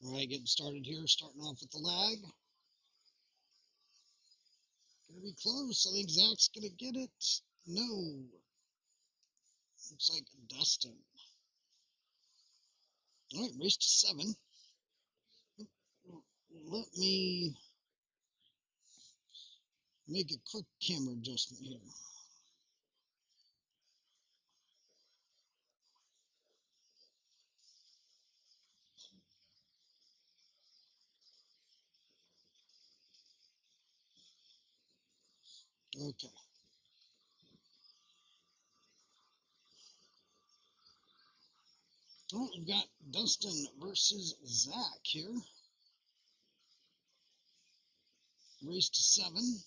All right, getting started here, starting off with the lag. Gonna be close. I think Zach's gonna get it. No. Looks like Dustin. All right, race to 7. Let me make a quick camera adjustment here. Okay. All right, we've got Dustin versus Zach here. Race to 7.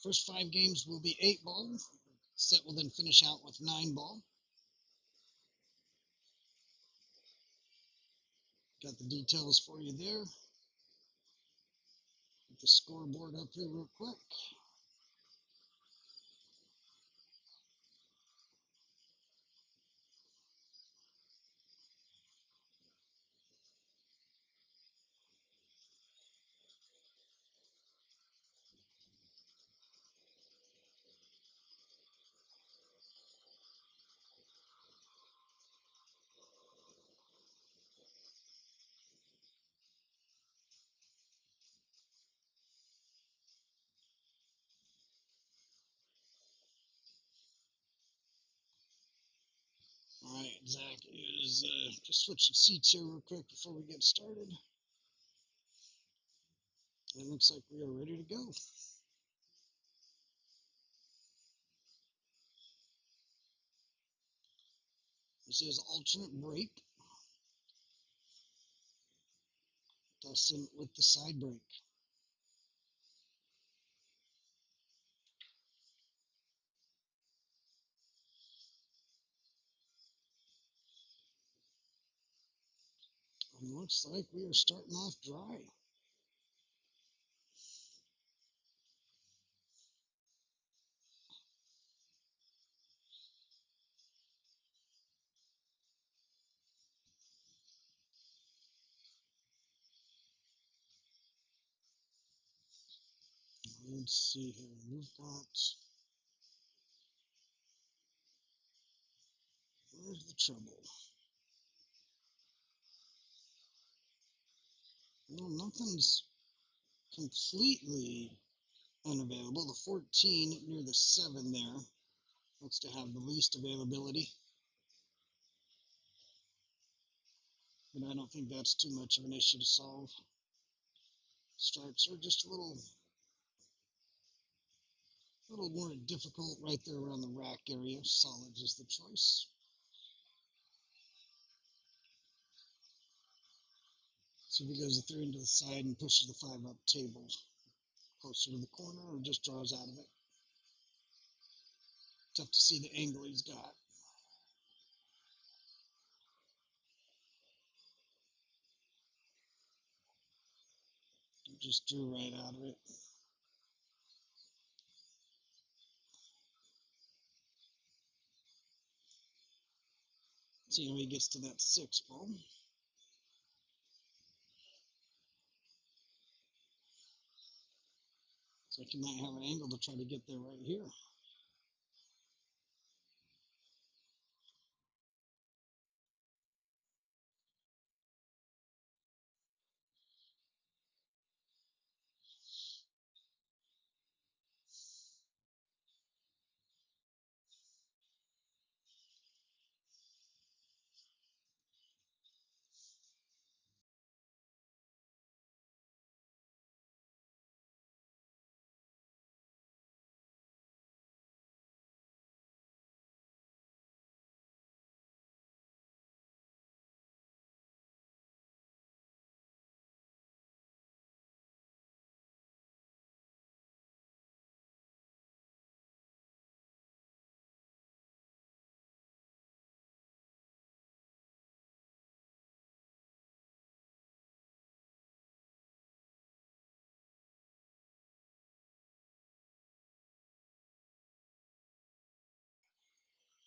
First 5 games will be 8 ball. Set will then finish out with 9 ball. Got the details for you there. Get the scoreboard up here real quick. All right, Zach is just switching seats here real quick before we get started. It looks like we are ready to go. This is alternate brake. Dustin with the side brake. And looks like we are starting off dry. Let's see here. We've got. Where's the trouble? Well, nothing's completely unavailable. The 14 near the 7 there looks to have the least availability. But I don't think that's too much of an issue to solve. Stripes are just a little more difficult right there around the rack area. Solid is the choice. So if he goes the 3 into the side and pushes the 5 up table closer to the corner, or just draws out of it. Tough to see the angle he's got. He just drew right out of it. See how he gets to that 6 ball. So he might have an angle to try to get there right here.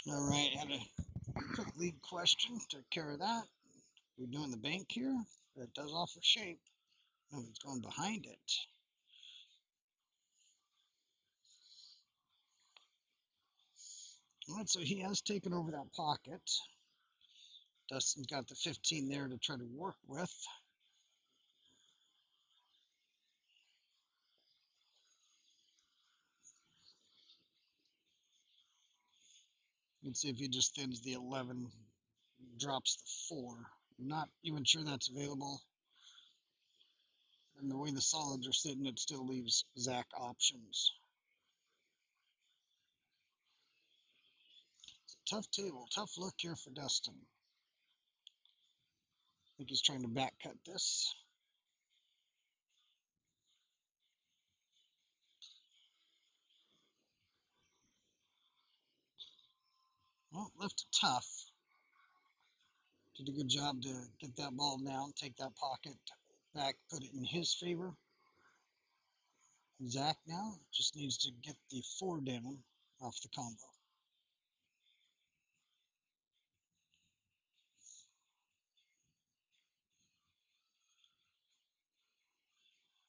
All right, had a quick lead question. Took care of that. We're doing the bank here. It does offer shape. No, it's going behind it. All right, so he has taken over that pocket. Dustin's got the 15 there to try to work with. You can see if he just thins the 11, drops the 4. Not even sure that's available. And the way the solids are sitting, it still leaves Zach options. It's a tough table, tough look here for Dustin. I think he's trying to back cut this. Well, left it tough. Did a good job to get that ball down, take that pocket back, put it in his favor. Zach now just needs to get the 4 down off the combo.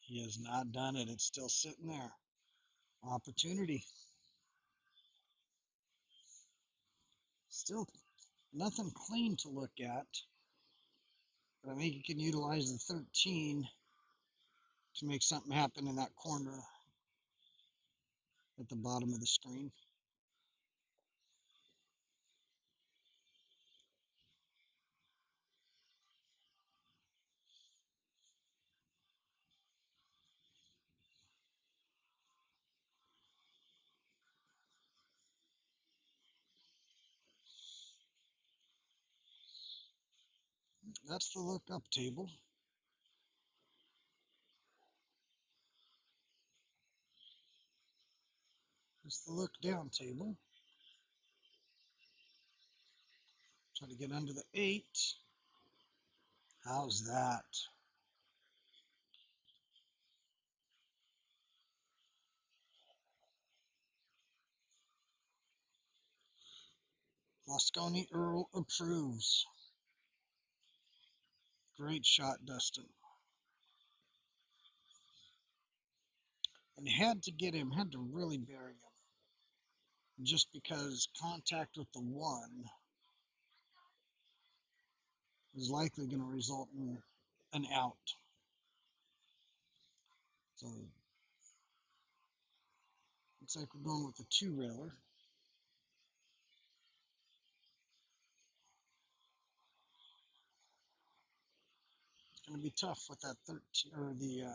He has not done it. It's still sitting there. Opportunity. Still nothing clean to look at. But I think you can utilize the 13 to make something happen in that corner at the bottom of the screen. That's the look up table. That's the look down table. Try to get under the 8. How's that? Moscone Earl approves. Great shot, Dustin. And had to get him, had to really bury him. Just because contact with the 1 is likely going to result in an out. So looks like we're going with the 2 railer. It's going to be tough with that 13 or the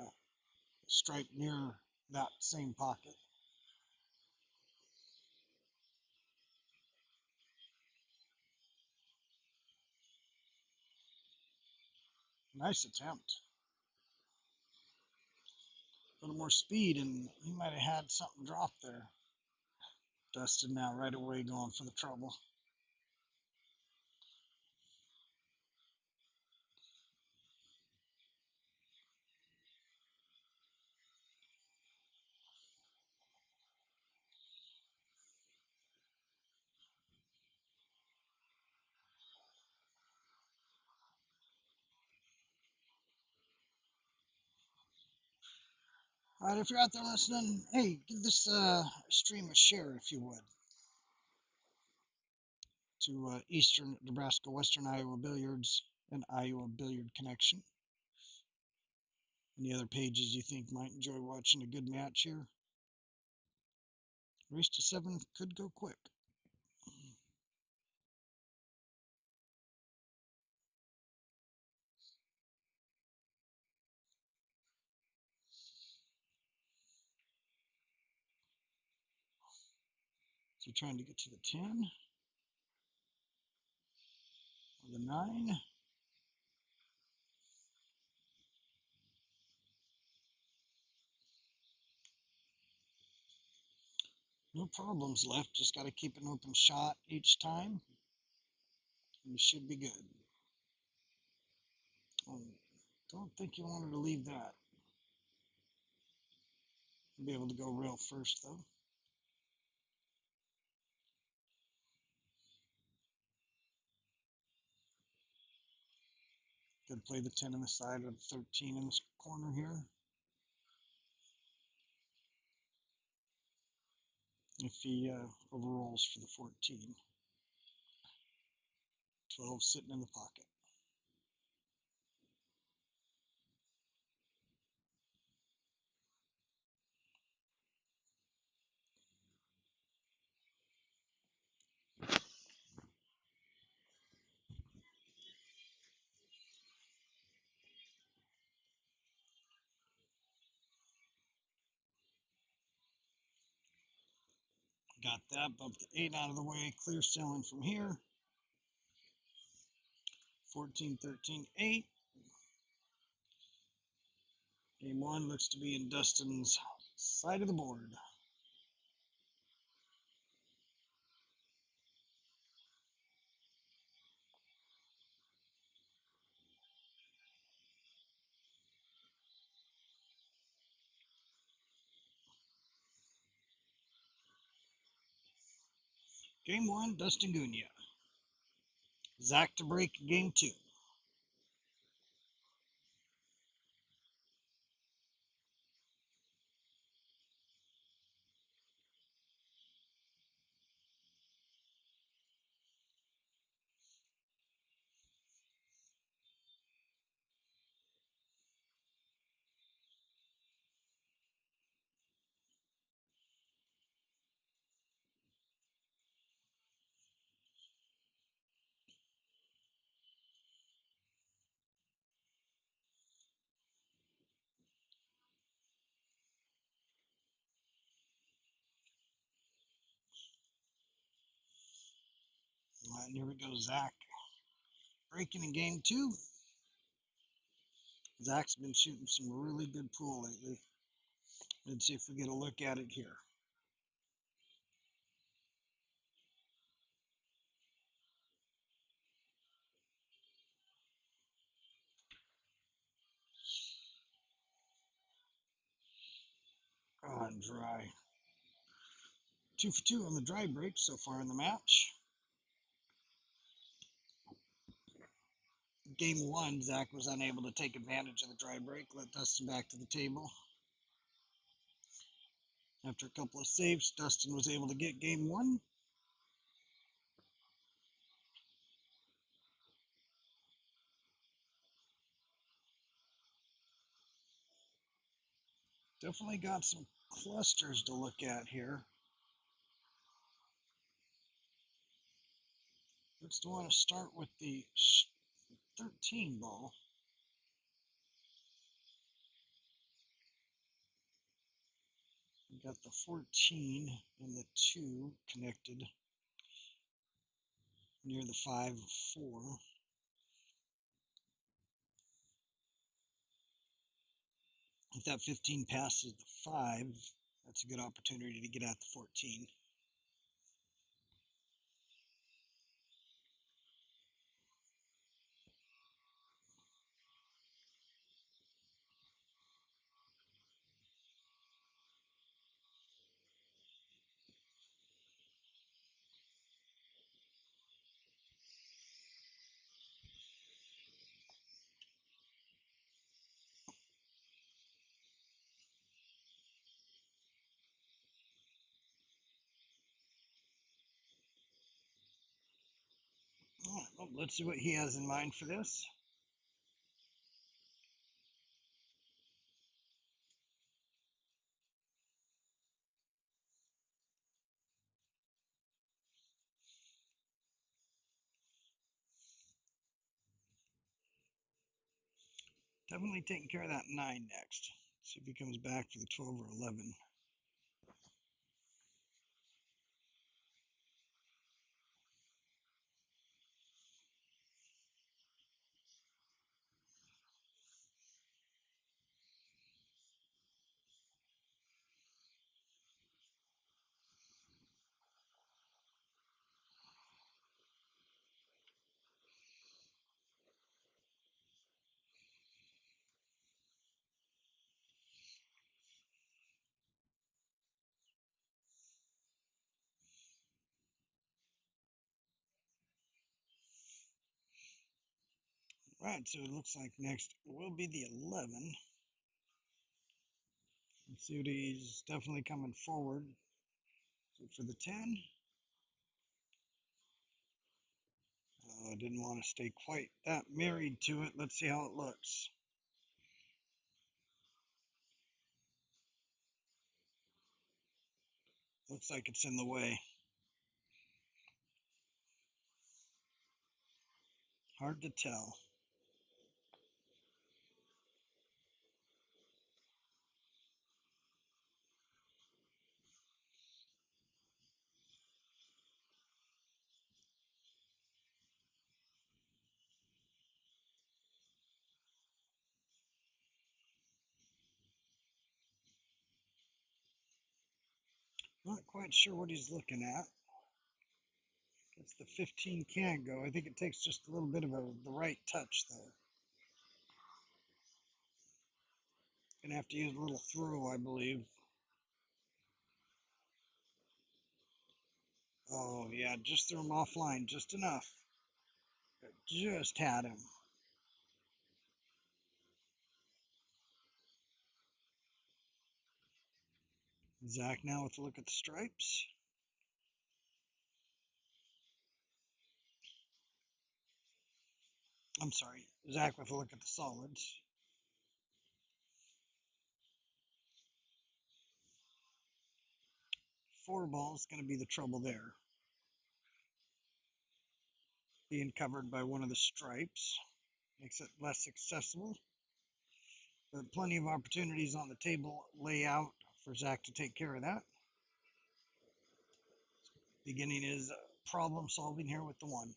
stripe near that same pocket. Nice attempt. A little more speed, and he might have had something drop there. Dustin now right away going for the trouble. All right, if you're out there listening, hey, give this stream a share if you would. To Eastern Nebraska, Western Iowa Billiards, and Iowa Billiard Connection. Any other pages you think might enjoy watching a good match here? Race to 7 could go quick. So trying to get to the 10 or the 9. No problems left. Just got to keep an open shot each time. And you should be good. Don't think you wanted to leave that. You'll be able to go rail first, though. Could play the 10 on the side or the 13 in this corner here. If he overrolls for the 14. 12 sitting in the pocket. Got that, bump the 8 out of the way, clear selling from here. 14, 13, 8. Game 1 looks to be in Dustin's side of the board. Game 1, Dustin Gunia. Zach to break game 2. And here we go, Zach. Breaking in game 2. Zach's been shooting some really good pool lately. Let's see if we get a look at it here. On dry. 2 for 2 on the dry break so far in the match. Game 1, Zach was unable to take advantage of the dry break, let Dustin back to the table. After a couple of saves, Dustin was able to get game 1. Definitely got some clusters to look at here. Let's want to start with the 13 ball. We got the 14 and the 2 connected near the 5-4. If that 15 passes the 5, that's a good opportunity to get at the 14. All right, well, let's see what he has in mind for this. Definitely taking care of that 9 next. See if he comes back for the 12 or 11. Right, so it looks like next will be the 11. Let's see what he's definitely coming forward. So for the 10. I didn't want to stay quite that married to it. Let's see how it looks. Looks like it's in the way. Hard to tell. Not quite sure what he's looking at. Guess the 15 can go. I think it takes just a little bit of the right touch though. Gonna have to use a little throw, I believe. Oh yeah, just threw him offline just enough. Just had him. Zach now with a look at the stripes. I'm sorry, Zach with a look at the solids. Four ball's going to be the trouble there. Being covered by one of the stripes makes it less accessible. But plenty of opportunities on the table layout for Zach to take care of that. Beginning his problem solving here with the 1.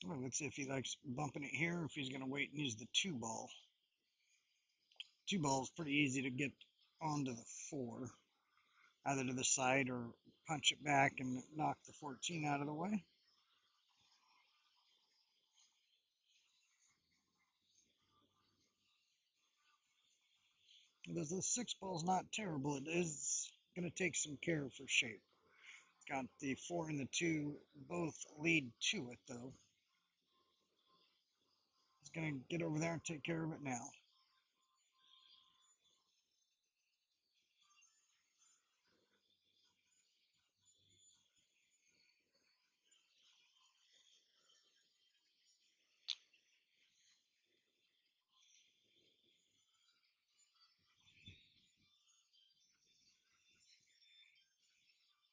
Well, let's see if he likes bumping it here, or if he's going to wait and use the 2 ball. 2 ball is pretty easy to get onto the 4, either to the side or punch it back and knock the 14 out of the way. The 6 ball's not terrible. It is going to take some care for shape. It's got the 4 and the 2 both lead to it, though. He's going to get over there and take care of it now.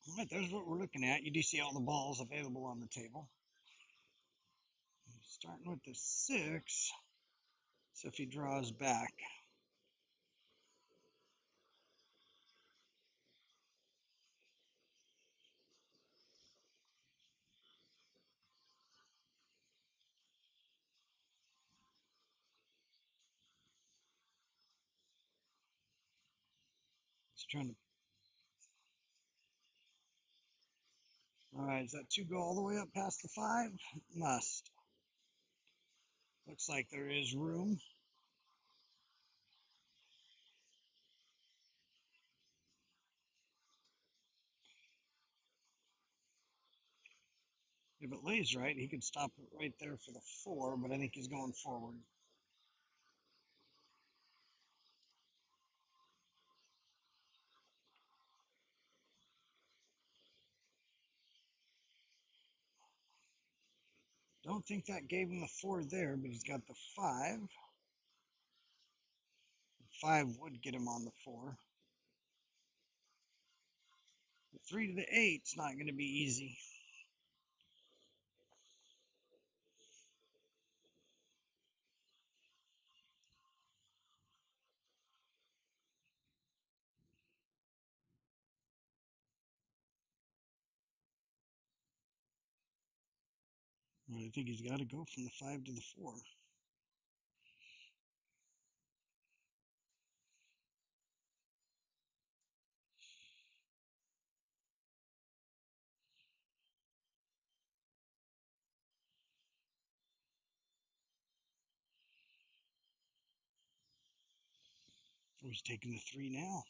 All right, there's what we're looking at. You do see all the balls available on the table. Starting with the 6, so if he draws back. He's trying to. All right, does that 2 go all the way up past the 5? Must. Looks like there is room. If it lays right, he could stop it right there for the 4, but I think he's going forward. Don't think that gave him the 4 there, but he's got the 5. 5 would get him on the 4. The 3 to the 8 is not going to be easy. I think he's got to go from the 5 to the 4. He's taking the 3 now.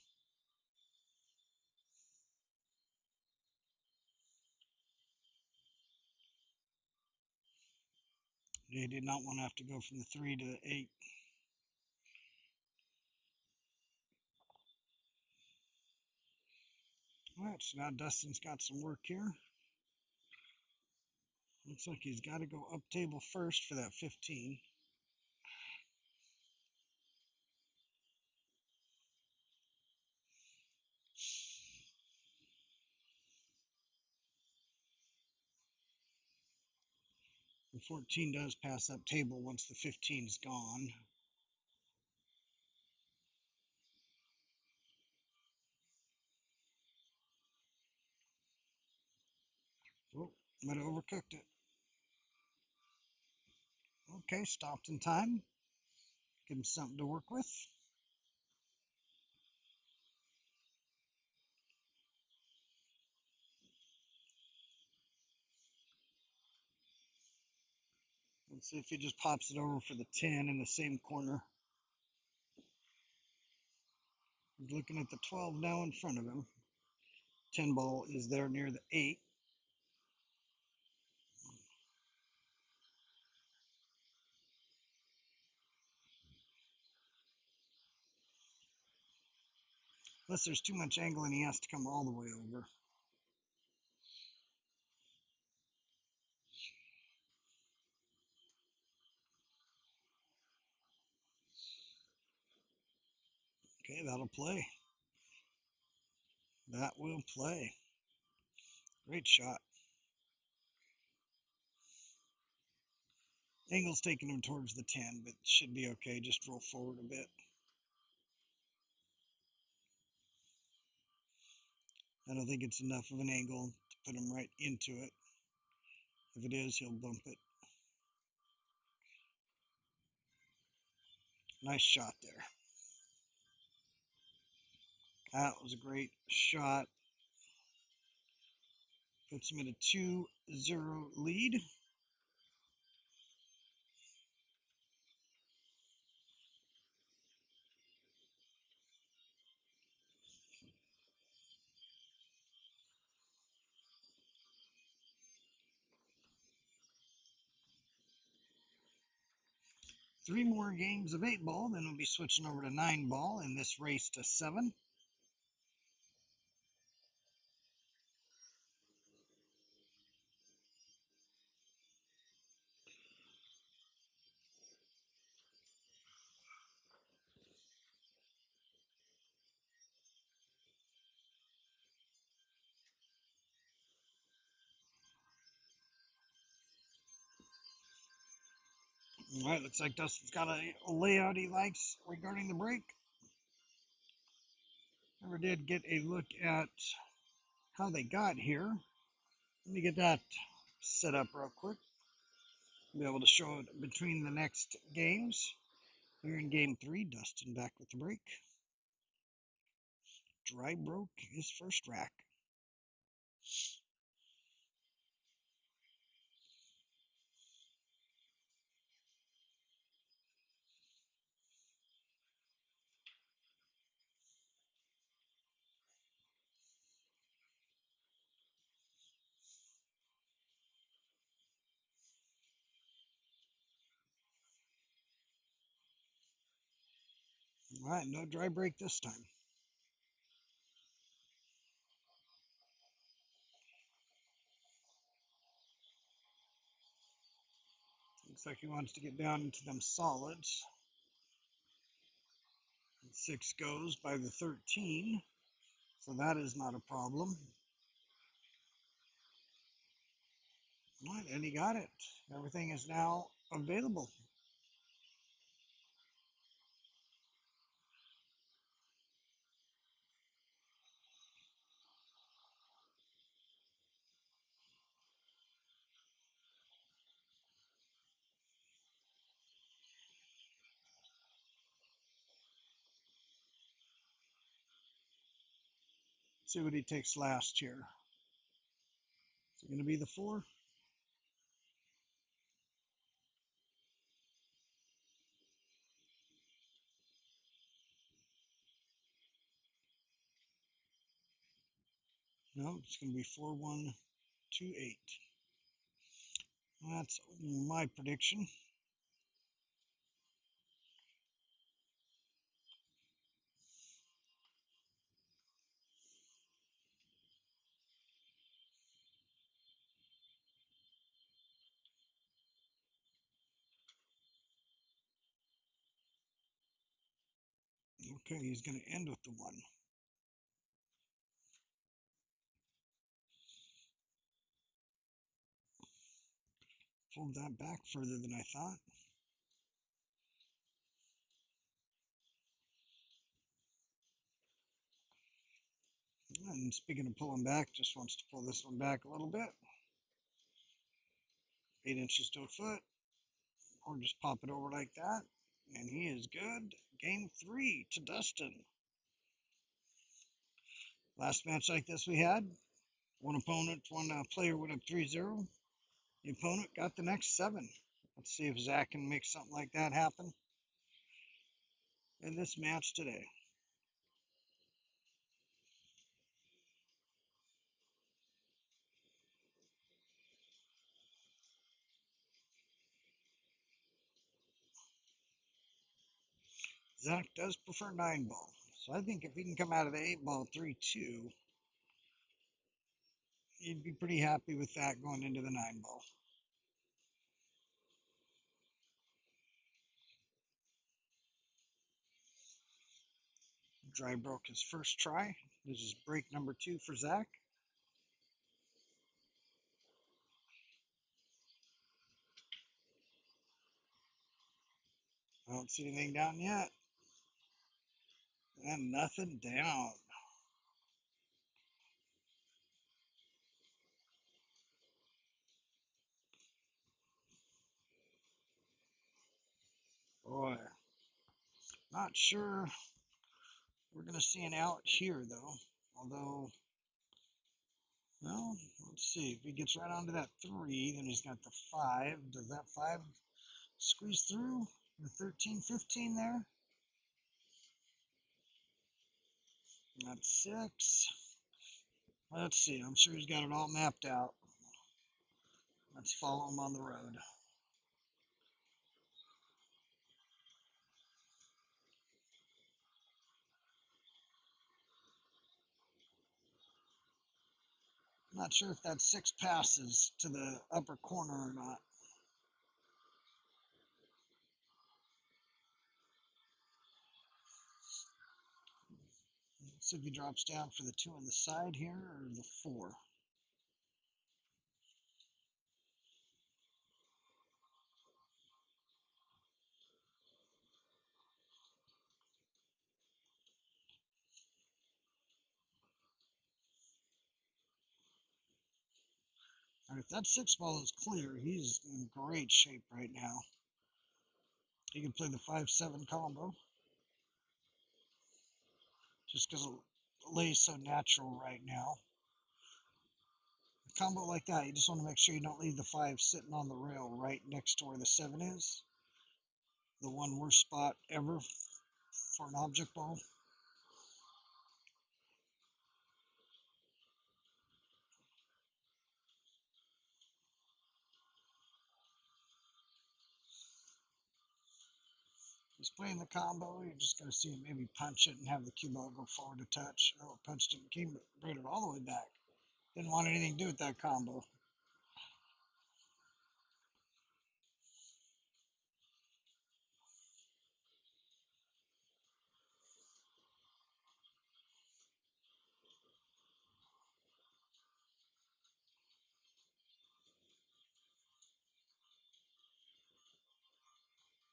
They did not want to have to go from the 3 to the 8. Alright, so now Dustin's got some work here. Looks like he's got to go up table first for that 15. The 14 does pass up table once the 15 is gone. Oh, might have overcooked it. Okay, stopped in time. Give him something to work with. Let's see if he just pops it over for the 10 in the same corner. He's looking at the 12 now in front of him. 10 ball is there near the 8. Unless there's too much angle and he has to come all the way over. Okay, that'll play. That will play. Great shot. Angle's taking him towards the 10, but should be okay. Just roll forward a bit. I don't think it's enough of an angle to put him right into it. If it is, he'll bump it. Nice shot there. That was a great shot. Puts him in a 2-0 lead. Three more games of 8 ball, then we'll be switching over to 9 ball in this race to 7. All right, looks like Dustin's got a layout he likes regarding the break. Never did get a look at how they got here. Let me get that set up real quick. Be able to show it between the next games. Here in game 3, Dustin back with the break. Dry broke his first rack. All right, no dry break this time. Looks like he wants to get down into them solids. 6 goes by the 13, so that is not a problem. All right, and he got it. Everything is now available. See what he takes last here. Is it going to be the 4? No, it's going to be 4-1-2-8. That's my prediction. Okay, he's going to end with the 1. Pulled that back further than I thought. And speaking of pulling back, just wants to pull this one back a little bit. 8 inches to a foot. Or just pop it over like that. And he is good. Game 3 to Dustin. Last match like this we had. One player went up 3-0. The opponent got the next 7. Let's see if Zach can make something like that happen in this match today. Zach does prefer 9-ball. So I think if he can come out of the 8-ball 3-2, he'd be pretty happy with that going into the 9-ball. Dry broke his first try. This is break number 2 for Zach. I don't see anything down yet. And nothing down. Boy, not sure we're going to see an out here, though. Although, well, let's see. If he gets right onto that 3, then he's got the 5. Does that 5 squeeze through? The 13, 15 there? That's 6. Let's see. I'm sure he's got it all mapped out. Let's follow him on the road. I'm not sure if that 6 passes to the upper corner or not. Let's see if he drops down for the 2 on the side here or the 4. And if that 6-ball is clear, he's in great shape right now. He can play the 5-7 combo. Just because it lays so natural right now. A combo like that, you just want to make sure you don't leave the 5 sitting on the rail right next to where the 7 is. The one worst spot ever for an object ball. He's playing the combo. You're just going to see him maybe punch it and have the cue ball go forward a touch. Oh, punched it and came brought it all the way back. Didn't want anything to do with that combo.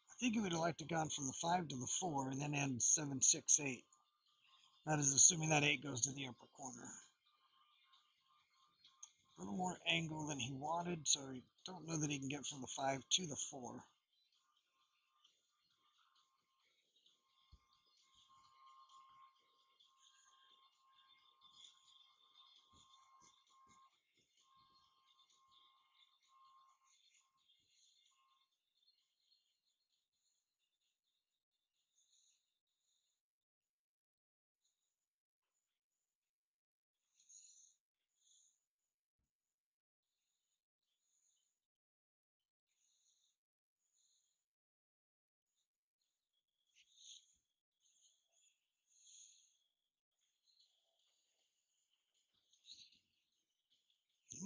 I think he would have liked to gone from the 5 to the 4 and then end 7, 6, 8. That is assuming that 8 goes to the upper corner. A little more angle than he wanted, so I don't know that he can get from the 5 to the 4.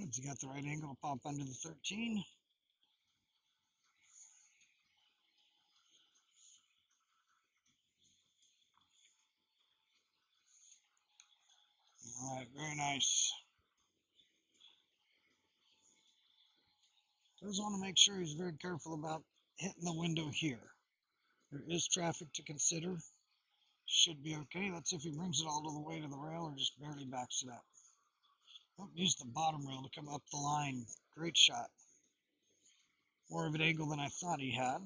Has he got the right angle to pop under the 13? All right, very nice. Does want to make sure he's very careful about hitting the window here. There is traffic to consider. Should be okay. Let's see if he brings it all the way to the rail or just barely backs it up. Oh, used the bottom rail to come up the line. Great shot. More of an angle than I thought he had.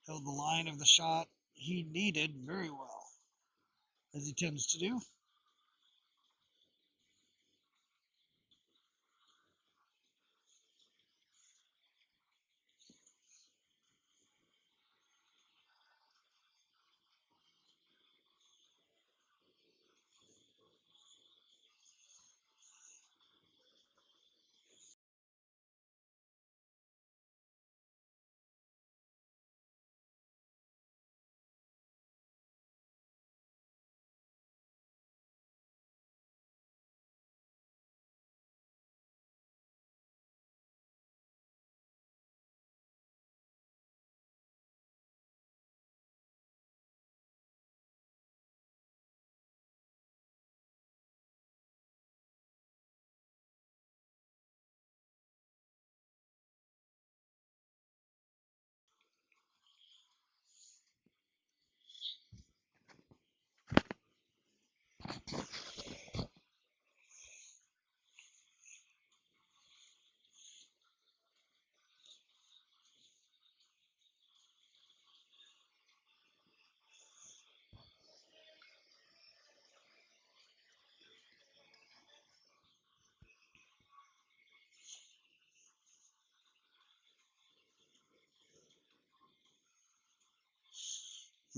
Held the line of the shot he needed very well, as he tends to do.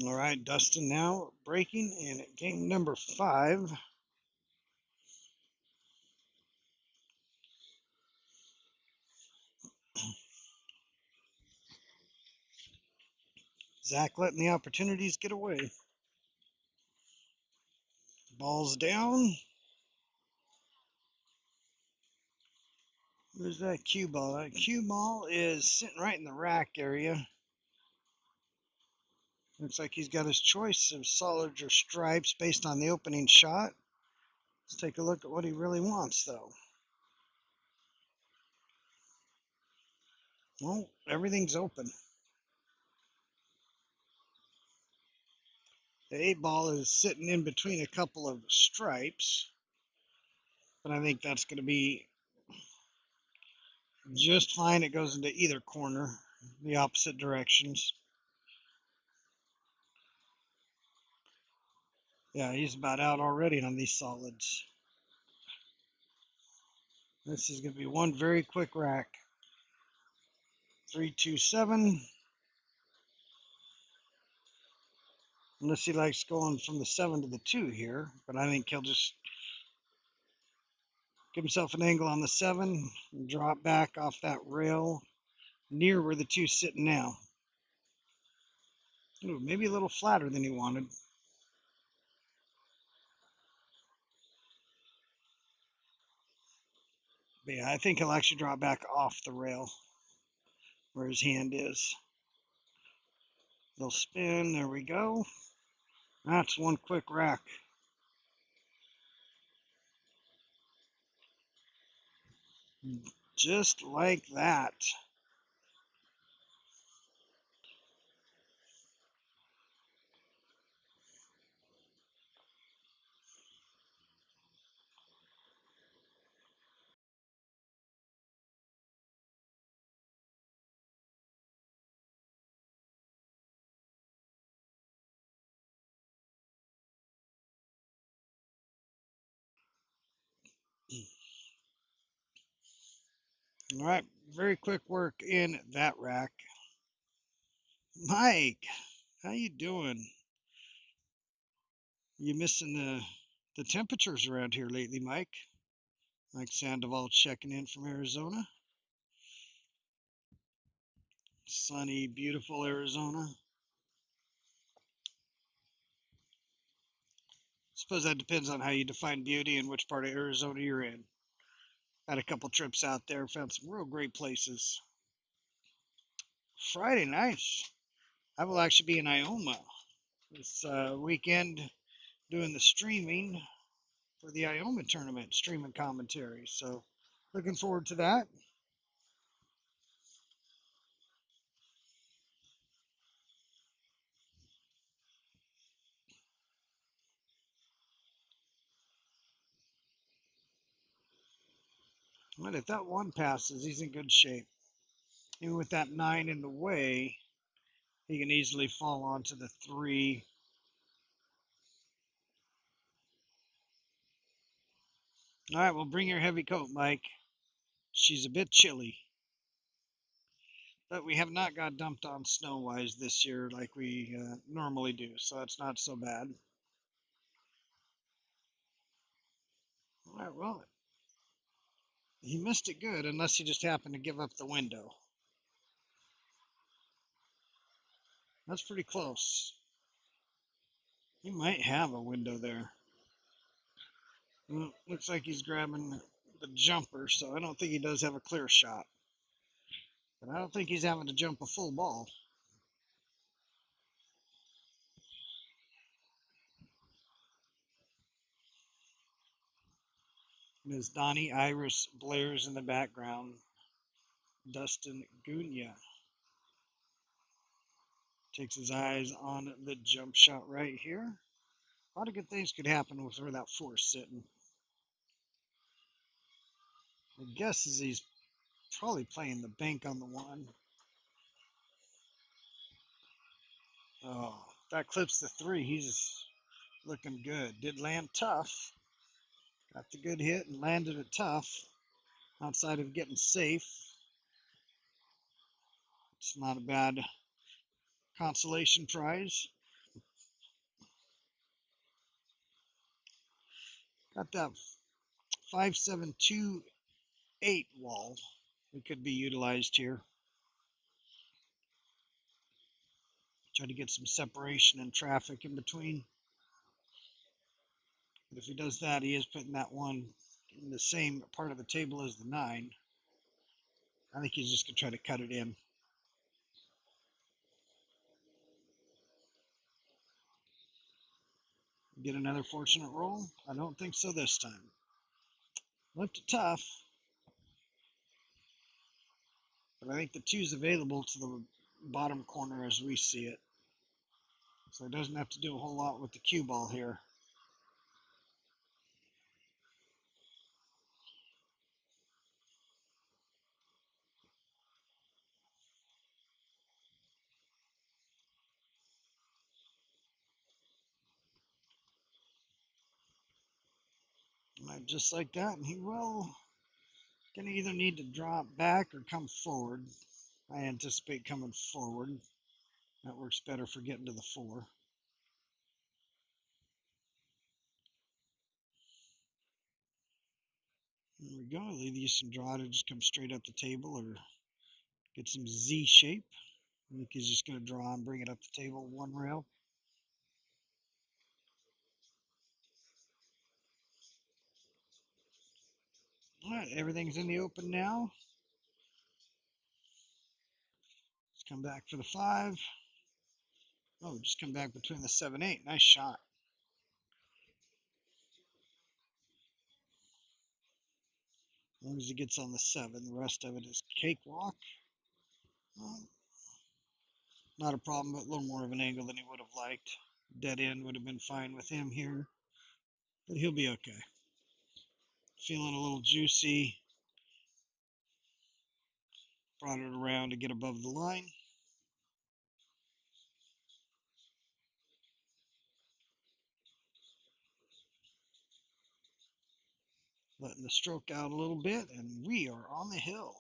All right, Dustin now breaking in game number 5. Zach letting the opportunities get away. Ball's down. Where's that cue ball? That cue ball is sitting right in the rack area. Looks like he's got his choice of solids or stripes based on the opening shot. Let's take a look at what he really wants, though. Well, everything's open. The 8-ball is sitting in between a couple of stripes, but I think that's going to be just fine. It goes into either corner, the opposite directions. Yeah, he's about out already on these solids. This is going to be one very quick rack. 3-2-7. Unless he likes going from the 7 to the 2 here, but I think he'll just give himself an angle on the 7 and drop back off that rail near where the 2's sitting now. Ooh, maybe a little flatter than he wanted. But yeah, I think he'll actually drop back off the rail where his hand is. They'll spin. There we go. That's one quick rack. Just like that. All right, very quick work in that rack. Mike, how you doing? You missing the temperatures around here lately, Mike? Mike Sandoval checking in from Arizona. Sunny, beautiful Arizona. Suppose that depends on how you define beauty and which part of Arizona you're in. Had a couple trips out there, found some real great places. Friday nights, I will actually be in Ioma this weekend doing the streaming for the Ioma tournament, streaming commentary. So looking forward to that. But if that one passes, he's in good shape. Even with that 9 in the way, he can easily fall onto the 3. All right, well, bring your heavy coat, Mike. She's a bit chilly. But we have not got dumped on snow-wise this year like we normally do, so that's not so bad. All right, well, he missed it good unless he just happened to give up the window. That's pretty close. He might have a window there. Looks like he's grabbing the jumper, so I don't think he does have a clear shot. But I don't think he's having to jump a full ball. Ms. Donnie Iris blares in the background. Dustin Gunia takes his eyes on the jump shot right here. A lot of good things could happen with where that 4 sitting. My guess is he's probably playing the bank on the 1. Oh, that clips the 3. He's looking good. Did land tough. Got the good hit and landed it tough. Outside of getting safe, it's not a bad consolation prize. Got that 5728 wall that could be utilized here. Try to get some separation and traffic in between. But if he does that, he is putting that 1 in the same part of the table as the 9. I think he's just going to try to cut it in. Get another fortunate roll? I don't think so this time. Left it tough, but I think the 2's available to the bottom corner as we see it. So he doesn't have to do a whole lot with the cue ball here. Just like that, and he will gonna either need to drop back or come forward. I anticipate coming forward. That works better for getting to the 4. There we go. Either use some draw to just come straight up the table or get some Z shape. I think he's just going to draw and bring it up the table 1 rail. All right, everything's in the open now. Let's come back for the 5. Oh, just come back between the 7-8. Nice shot. As long as he gets on the 7, the rest of it is cakewalk. Not a problem, but a little more of an angle than he would have liked. Dead end would have been fine with him here, but he'll be okay. Feeling a little juicy. Brought it around to get above the line. Letting the stroke out a little bit, and we are on the hill.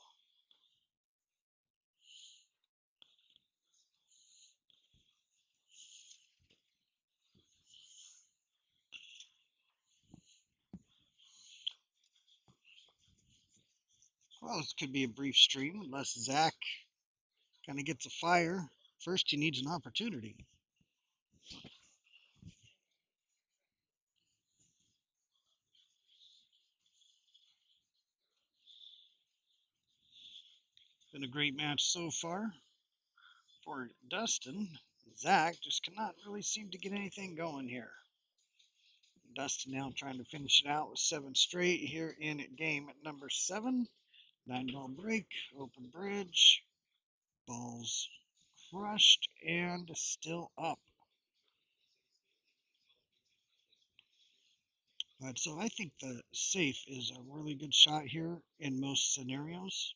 Well, this could be a brief stream unless Zach kind of gets a fire. First, he needs an opportunity. Been a great match so far for Dustin. Zach just cannot really seem to get anything going here. Dustin now trying to finish it out with 7 straight here in game number 7. 9-ball break, open bridge, balls crushed and still up. But so I think the safe is a really good shot here in most scenarios.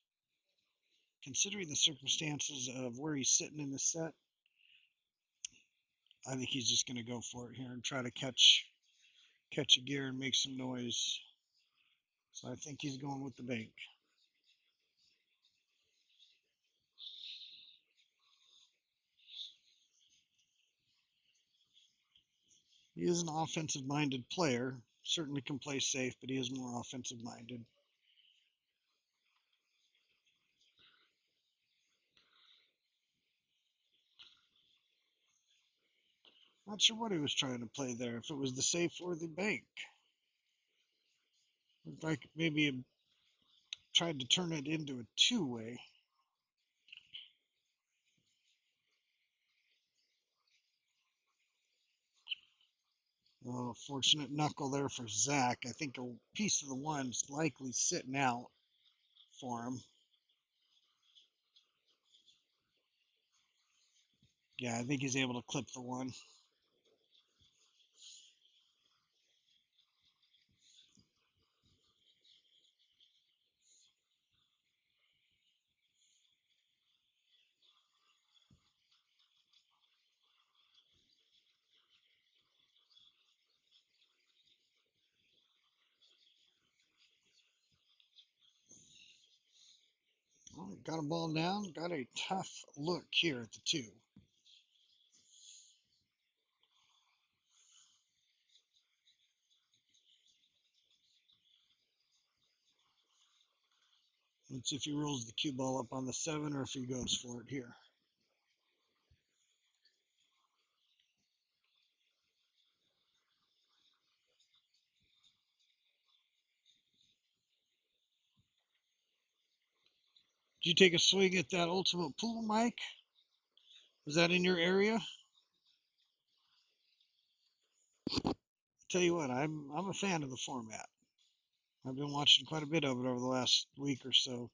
Considering the circumstances of where he's sitting in the set, I think he's just going to go for it here and try to catch a gear and make some noise. So I think he's going with the bank. He is an offensive-minded player. Certainly can play safe, but he is more offensive-minded. Not sure what he was trying to play there, if it was the safe or the bank. Looked like maybe he tried to turn it into a two-way. Oh, fortunate knuckle there for Zach. I think a piece of the one's likely sitting out for him. Yeah, I think he's able to clip the one. Well, got a ball down. Got a tough look here at the 2. Let's see if he rolls the cue ball up on the 7 or if he goes for it here. Did you take a swing at that ultimate pool, Mike? Was that in your area? Tell you what, I'm a fan of the format. I've been watching quite a bit of it over the last week or so.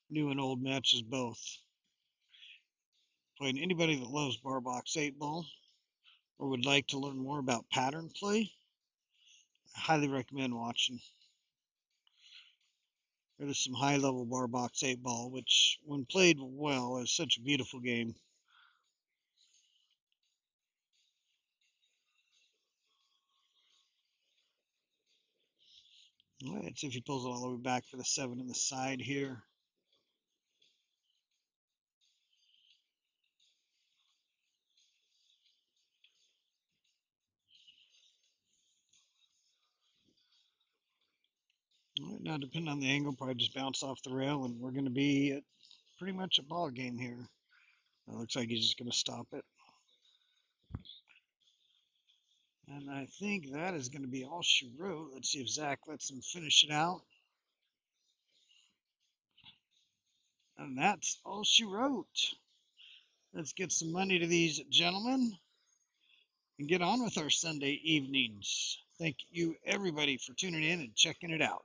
New and old matches both. Playing anybody that loves bar box 8-ball or would like to learn more about pattern play, I highly recommend watching. There is some high-level bar box 8-ball, which, when played well, is such a beautiful game. All right, let's see if he pulls it all the way back for the 7 in the side here. All right, now depending on the angle, probably just bounce off the rail, and we're going to be at pretty much a ball game here. It looks like he's just going to stop it. And I think that is going to be all she wrote. Let's see if Zach lets him finish it out. And that's all she wrote. Let's get some money to these gentlemen and get on with our Sunday evenings. Thank you, everybody, for tuning in and checking it out.